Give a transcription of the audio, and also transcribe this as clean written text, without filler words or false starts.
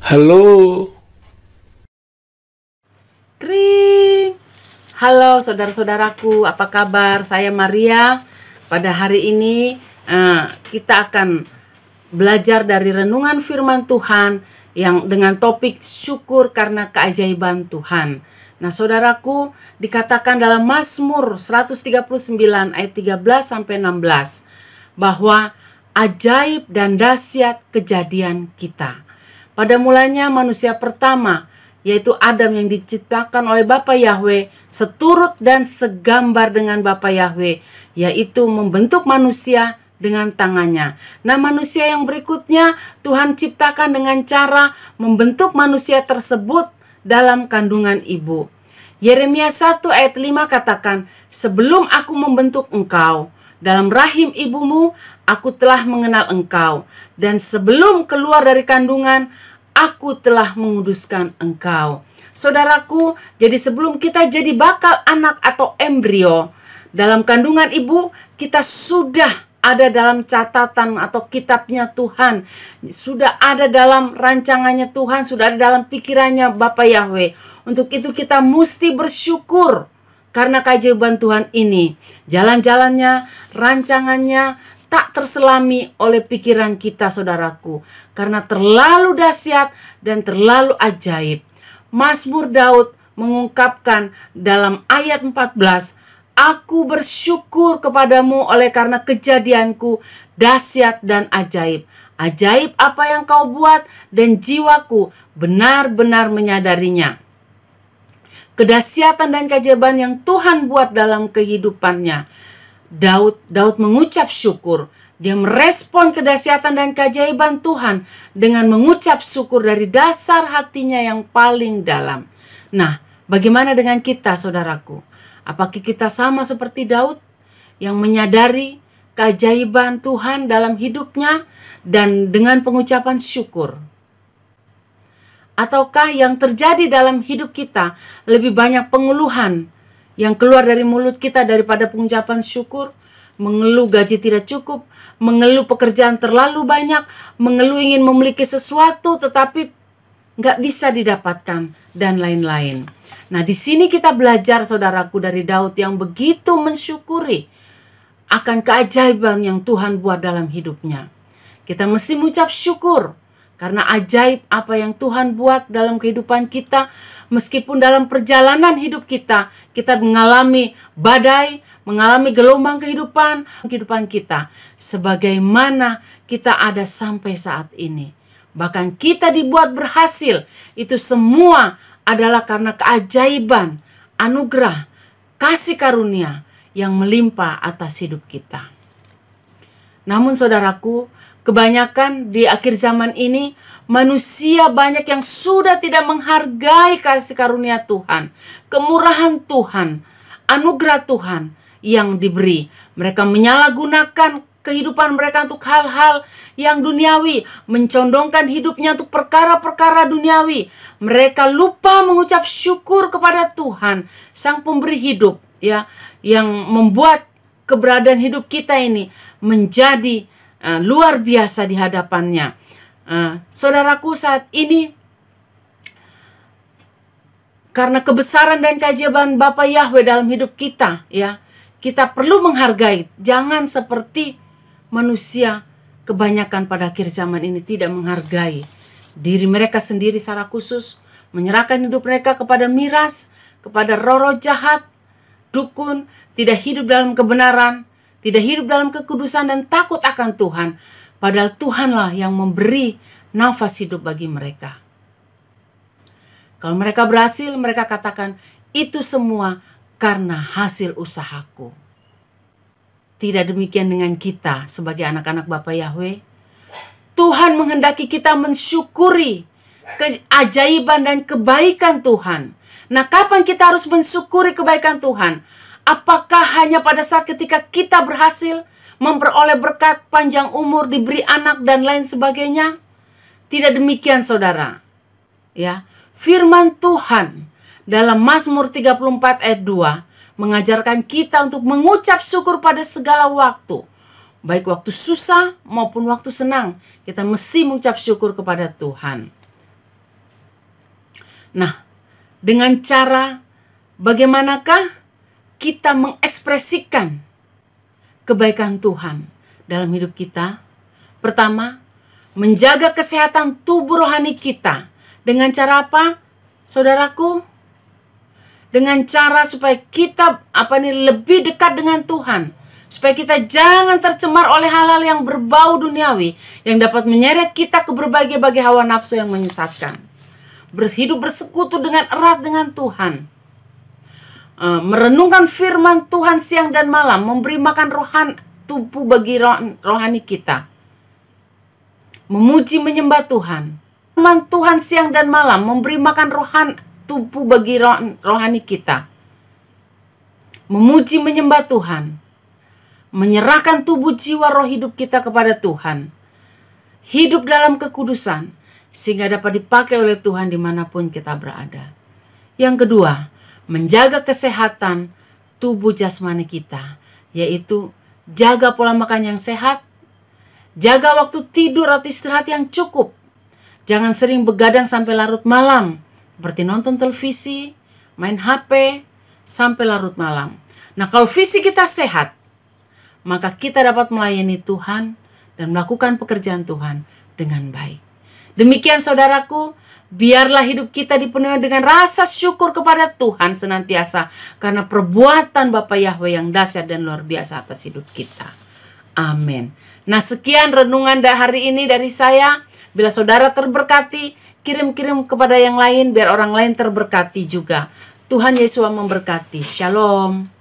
Halo. Kring. Halo saudara-saudaraku, apa kabar? Saya Maria. Pada hari ini kita akan belajar dari renungan firman Tuhan yang dengan topik syukur karena keajaiban Tuhan. Nah, saudaraku, dikatakan dalam Mazmur 139 ayat 13 sampai 16 bahwa ajaib dan dahsyat kejadian kita. Pada mulanya manusia pertama, yaitu Adam yang diciptakan oleh Bapa Yahweh, seturut dan segambar dengan Bapa Yahweh, yaitu membentuk manusia dengan tangannya. Nah, manusia yang berikutnya Tuhan ciptakan dengan cara membentuk manusia tersebut dalam kandungan ibu. Yeremia 1 ayat 5 katakan, "Sebelum aku membentuk engkau dalam rahim ibumu, aku telah mengenal engkau, dan sebelum keluar dari kandungan, aku telah menguduskan engkau." Saudaraku, jadi sebelum kita jadi bakal anak atau embrio dalam kandungan ibu, kita sudah ada dalam catatan atau kitabnya Tuhan, sudah ada dalam rancangannya Tuhan, sudah ada dalam pikirannya Bapa Yahweh. Untuk itu kita mesti bersyukur karena keajaiban Tuhan ini. Jalan-jalannya, rancangannya tak terselami oleh pikiran kita, saudaraku, karena terlalu dahsyat dan terlalu ajaib. Mazmur Daud mengungkapkan dalam ayat 14, "Aku bersyukur kepadamu oleh karena kejadianku dahsyat dan ajaib. Ajaib apa yang kau buat dan jiwaku benar-benar menyadarinya." Kedahsyatan dan keajaiban yang Tuhan buat dalam kehidupannya. Daud mengucap syukur. Dia merespon kedahsyatan dan keajaiban Tuhan dengan mengucap syukur dari dasar hatinya yang paling dalam. Nah, bagaimana dengan kita, saudaraku? Apakah kita sama seperti Daud yang menyadari keajaiban Tuhan dalam hidupnya dan dengan pengucapan syukur? Ataukah yang terjadi dalam hidup kita lebih banyak pengeluhan yang keluar dari mulut kita daripada pengucapan syukur? Mengeluh gaji tidak cukup, mengeluh pekerjaan terlalu banyak, mengeluh ingin memiliki sesuatu tetapi nggak bisa didapatkan, dan lain-lain. Nah, di sini kita belajar, saudaraku, dari Daud yang begitu mensyukuri akan keajaiban yang Tuhan buat dalam hidupnya. Kita mesti mengucap syukur karena ajaib apa yang Tuhan buat dalam kehidupan kita. Meskipun dalam perjalanan hidup kita mengalami badai, mengalami gelombang kehidupan kita, sebagaimana kita ada sampai saat ini. Bahkan kita dibuat berhasil, itu semua adalah karena keajaiban, anugerah, kasih karunia yang melimpah atas hidup kita. Namun saudaraku, kebanyakan di akhir zaman ini, manusia banyak yang sudah tidak menghargai kasih karunia Tuhan, kemurahan Tuhan, anugerah Tuhan yang diberi. Mereka menyalahgunakan kehidupan mereka untuk hal-hal yang duniawi, mencondongkan hidupnya untuk perkara-perkara duniawi. Mereka lupa mengucap syukur kepada Tuhan, Sang Pemberi hidup, ya, yang membuat keberadaan hidup kita ini menjadi luar biasa di hadapannya. Saudaraku, saat ini karena kebesaran dan keajaiban Bapa Yahweh dalam hidup kita, ya, kita perlu menghargai. Jangan seperti manusia kebanyakan pada akhir zaman ini tidak menghargai diri mereka sendiri secara khusus, menyerahkan hidup mereka kepada miras, kepada roh-roh jahat, dukun, tidak hidup dalam kebenaran, tidak hidup dalam kekudusan dan takut akan Tuhan. Padahal Tuhanlah yang memberi nafas hidup bagi mereka. Kalau mereka berhasil, mereka katakan, "Itu semua karena hasil usahaku." Tidak demikian dengan kita sebagai anak-anak Bapa Yahweh. Tuhan menghendaki kita mensyukuri keajaiban dan kebaikan Tuhan. Nah, kapan kita harus mensyukuri kebaikan Tuhan? Apakah hanya pada saat ketika kita berhasil memperoleh berkat, panjang umur, diberi anak, dan lain sebagainya? Tidak demikian, saudara. Ya, firman Tuhan dalam Mazmur 34 ayat 2 mengajarkan kita untuk mengucap syukur pada segala waktu. Baik waktu susah maupun waktu senang, kita mesti mengucap syukur kepada Tuhan. Nah, dengan cara bagaimanakah kita mengekspresikan kebaikan Tuhan dalam hidup kita? Pertama, menjaga kesehatan tubuh rohani kita. Dengan cara apa, saudaraku? Dengan cara supaya kita lebih dekat dengan Tuhan. Supaya kita jangan tercemar oleh hal-hal yang berbau duniawi, yang dapat menyeret kita ke berbagai-bagai hawa nafsu yang menyesatkan. Berhidup bersekutu dengan erat dengan Tuhan. Merenungkan firman Tuhan siang dan malam, memberi makan tubuh bagi rohani kita. Memuji menyembah Tuhan. Firman Tuhan siang dan malam, memberi makan tubuh bagi rohani kita. Memuji menyembah Tuhan. Menyerahkan tubuh, jiwa, roh hidup kita kepada Tuhan. Hidup dalam kekudusan, sehingga dapat dipakai oleh Tuhan dimanapun kita berada. Yang kedua, menjaga kesehatan tubuh jasmani kita, yaitu jaga pola makan yang sehat, jaga waktu tidur atau istirahat yang cukup. Jangan sering begadang sampai larut malam, seperti nonton televisi, main HP, sampai larut malam. Nah, kalau visi kita sehat, maka kita dapat melayani Tuhan dan melakukan pekerjaan Tuhan dengan baik. Demikian saudaraku, biarlah hidup kita dipenuhi dengan rasa syukur kepada Tuhan senantiasa, karena perbuatan Bapa Yahweh yang dahsyat dan luar biasa atas hidup kita. Amin. Nah, sekian renungan hari ini dari saya. Bila saudara terberkati, kirim-kirim kepada yang lain biar orang lain terberkati juga. Tuhan Yesus memberkati. Shalom.